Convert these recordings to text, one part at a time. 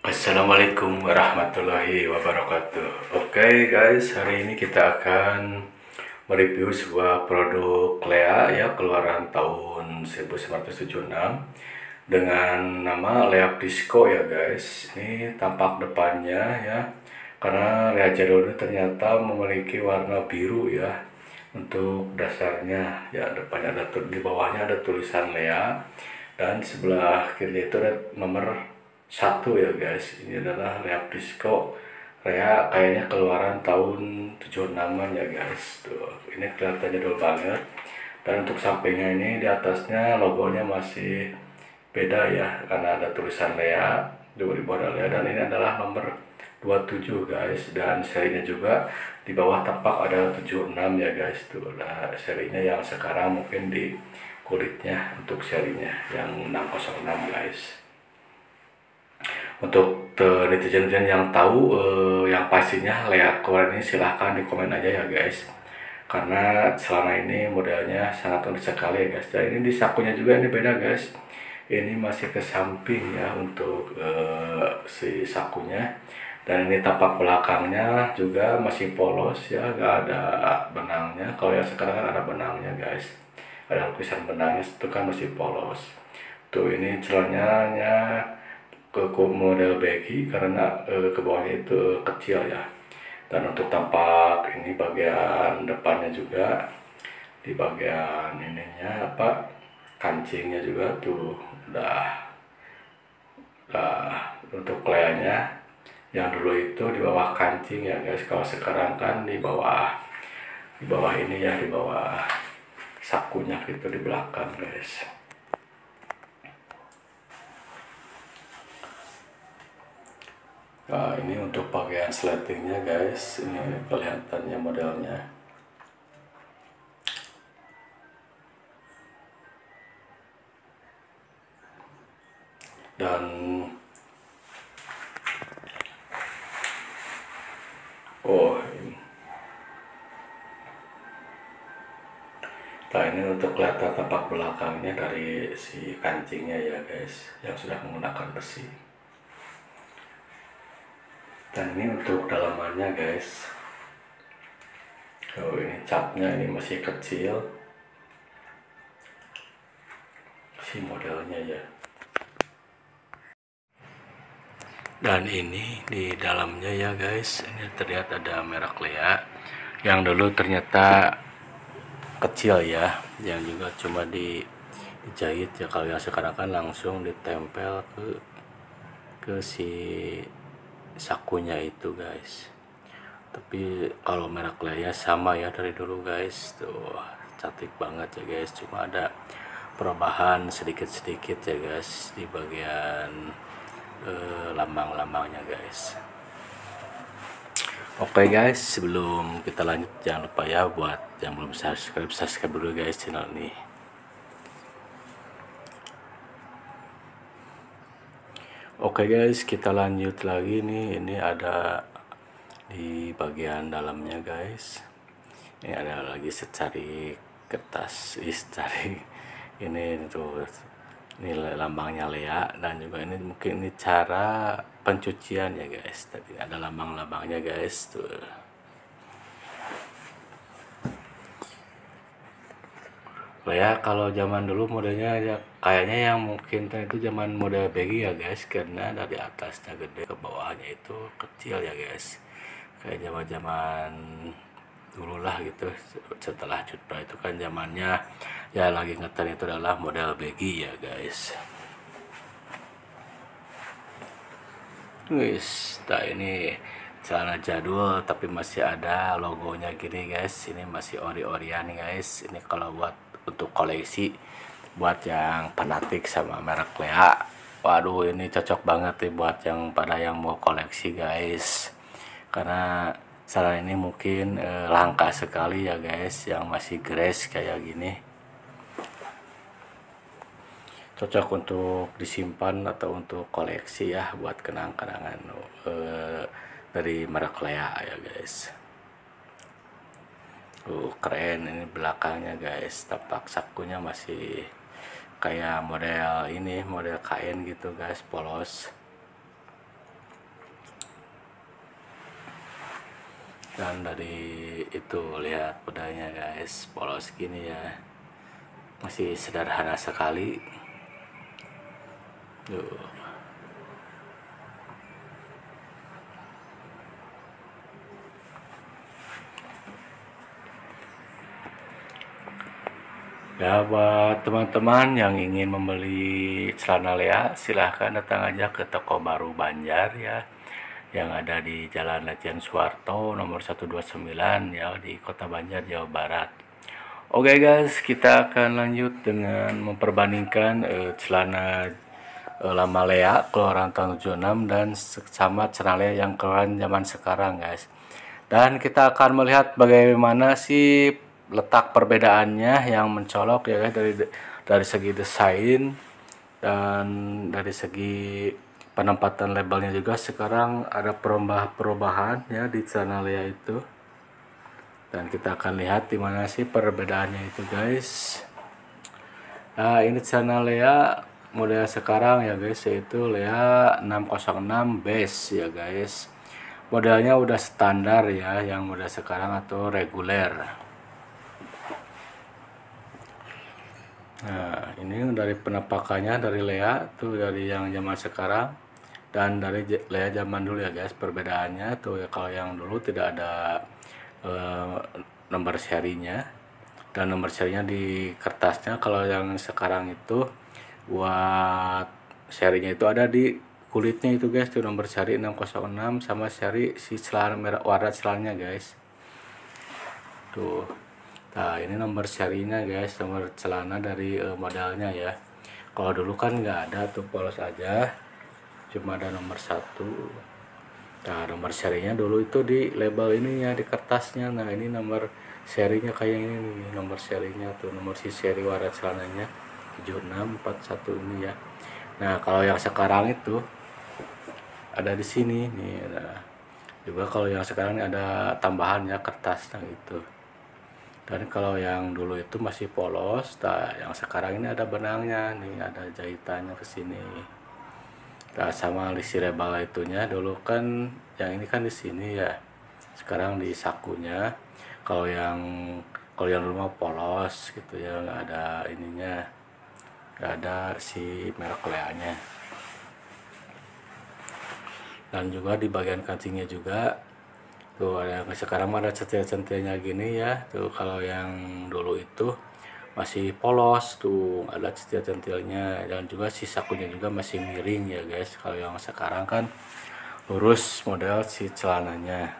Assalamualaikum warahmatullahi wabarakatuh. Oke guys, hari ini kita akan mereview sebuah produk Lea ya, keluaran tahun 1976 dengan nama Lea Disco ya guys. Ini tampak depannya ya, karena Lea Jadul ini ternyata memiliki warna biru ya untuk dasarnya ya. Depannya ada, di bawahnya ada tulisan Lea, dan sebelah kiri itu ada nomor satu ya guys. Ini adalah Lea Disco. Rea kayaknya keluaran tahun 76-an ya guys. Tuh, ini kelihatannya jadul banget. Dan untuk sampingnya ini, di atasnya logonya masih beda ya, karena ada tulisan Lea, 2000 ada Lea, dan ini adalah nomor 27 guys. Dan serinya juga di bawah tampak ada 76 ya guys. Tuh, nah, serinya yang sekarang mungkin di kulitnya untuk serinya yang 606 guys. Untuk netizen-netizen yang tahu yang pastinya Lea keluaran ini, silahkan di komen aja ya guys, karena selama ini modelnya sangat unik sekali ya guys. Dan ini di sakunya juga ini beda guys, ini masih ke samping ya untuk si sakunya. Dan ini tapak belakangnya juga masih polos ya, gak ada benangnya. Kalau yang sekarang kan ada benangnya guys, ada tulisan benangnya, itu kan masih polos. Tuh, ini celananya ke model baggy karena ke bawahnya itu kecil ya. Dan untuk tampak ini bagian depannya juga, di bagian ininya apa, kancingnya juga tuh udah untuk leanya yang dulu itu di bawah kancing ya guys. Kalau sekarang kan di bawah ini ya, di bawah sakunya gitu di belakang guys. Nah, ini untuk bagian sletingnya guys, ini kelihatannya modelnya. Dan ini. Nah, ini untuk kelihatan tampak belakangnya dari si kancingnya ya guys, yang sudah menggunakan besi. Dan ini untuk dalamannya guys. Oh, ini catnya ini masih kecil si modelnya ya. Dan ini di dalamnya ya guys, ini terlihat ada merek Lea yang dulu ternyata kecil ya, yang juga cuma dijahit ya. Kalau yang sekarang kan langsung ditempel ke si sakunya itu guys. Tapi kalau merek Lea sama ya dari dulu guys. Tuh, cantik banget ya guys, cuma ada perubahan sedikit-sedikit ya guys di bagian lambang-lambangnya guys. Oke guys, sebelum kita lanjut jangan lupa ya buat yang belum subscribe dulu guys channel ini. Oke guys, kita lanjut lagi nih. Ini ada di bagian dalamnya guys. Ini ada lagi secari kertas, secari ini tuh, ini lambangnya Lea. Dan juga ini mungkin ini cara pencucian ya guys. Tadi ada lambang-lambangnya guys tuh. Lea kalau zaman dulu modelnya ya kayaknya yang mungkin itu zaman model baggy ya guys, karena dari atasnya gede ke bawahnya itu kecil ya guys, kayak zaman-zaman dulu lah gitu. Setelah Cutbra itu kan zamannya ya lagi ngetrend itu adalah model baggy ya guys. Wis, nah ini celana jadul tapi masih ada logonya gini guys. Ini masih ori-orian guys. Ini kalau buat untuk koleksi, buat yang fanatik sama merek Lea, waduh ini cocok banget nih buat yang pada yang mau koleksi guys. Karena celana ini mungkin langka sekali ya guys, yang masih grace kayak gini. Cocok untuk disimpan atau untuk koleksi ya, buat kenang-kenangan dari merek Lea ya guys. Keren ini belakangnya guys, tapak sakunya masih kayak model ini, model kain gitu guys, polos. Dan dari itu lihat bedanya guys, polos gini ya, masih sederhana sekali tuh. Ya buat teman-teman yang ingin membeli celana Lea, silahkan datang aja ke toko baru Banjar ya, yang ada di Jalan Lejen Suwarto nomor 129 ya, di Kota Banjar, Jawa Barat. Oke guys, kita akan lanjut dengan memperbandingkan celana lama Lea keluaran tahun 76 dan sama celana Lea yang keluaran zaman sekarang guys. Dan kita akan melihat bagaimana sih letak perbedaannya yang mencolok ya guys, dari segi desain dan dari segi penempatan labelnya juga. Sekarang ada perubahan ya di celana Lea itu, dan kita akan lihat di mana sih perbedaannya itu guys. Nah, ini celana Lea model sekarang ya guys, yaitu Lea 606 base ya guys. Modelnya udah standar ya, yang model sekarang atau reguler. Nah, ini dari penampakannya dari Lea tuh, dari yang zaman sekarang dan dari Lea zaman dulu ya guys. Perbedaannya tuh ya, kalau yang dulu tidak ada nomor serinya, dan nomor serinya di kertasnya. Kalau yang sekarang itu buat serinya itu ada di kulitnya itu guys, tuh nomor seri 606 sama seri si celana merah warna celananya guys tuh. Nah, ini nomor serinya guys, nomor celana dari modelnya ya. Kalau dulu kan nggak ada tuh, polos aja, cuma ada nomor 1. Nah, nomor serinya dulu itu di label ini ya, di kertasnya. Nah, ini nomor serinya kayak ini nih, nomor serinya tuh, nomor si seri warna celananya 7641 ini ya. Nah, kalau yang sekarang itu ada di sini nih. Nah, juga kalau yang sekarang ini ada tambahan ya, kertasnya gitu. Dan kalau yang dulu itu masih polos, nah yang sekarang ini ada benangnya nih, ada jahitannya ke sini. Nah, sama isi label itunya dulu kan, yang ini kan di sini ya, sekarang di sakunya. Kalau yang dulu mah polos gitu ya, nggak ada ininya, nggak ada si merek Lea-nya. Dan juga di bagian kancingnya juga tuh ada, sekarang ada centil-centilnya gini ya tuh. Kalau yang dulu itu masih polos tuh, ada centil-centilnya, dan juga si sakunya juga masih miring ya guys. Kalau yang sekarang kan lurus model si celananya.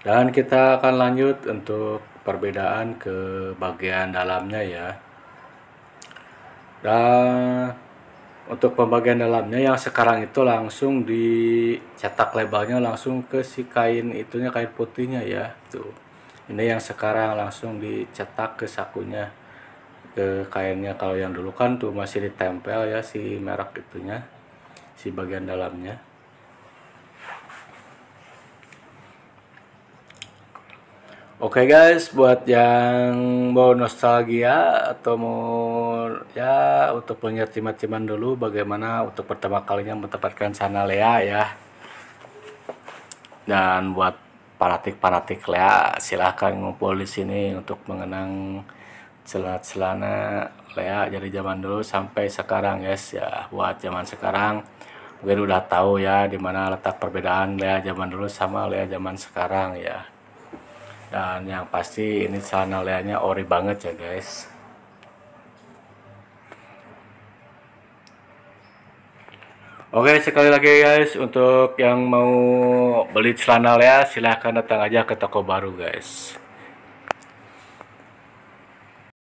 Dan kita akan lanjut untuk perbedaan ke bagian dalamnya ya. Dan untuk pembagian dalamnya yang sekarang itu langsung dicetak labelnya langsung ke si kain itunya, kain putihnya ya tuh. Ini yang sekarang langsung dicetak ke sakunya, ke kainnya. Kalau yang dulu kan tuh masih ditempel ya si merek itunya, si bagian dalamnya. Oke guys, buat yang mau nostalgia atau mau ya untuk melihat cimat-ciman dulu bagaimana untuk pertama kalinya mendapatkan celana Lea ya. Dan buat fanatik-fanatik Lea, silahkan ngumpul di sini untuk mengenang celana-celana Lea dari zaman dulu sampai sekarang guys ya. Buat zaman sekarang mungkin udah tahu ya dimana letak perbedaan Lea zaman dulu sama Lea zaman sekarang ya. Dan yang pasti ini celana Lea-nya ori banget ya guys. Oke, sekali lagi guys, untuk yang mau beli celana Lea silahkan datang aja ke toko baru guys.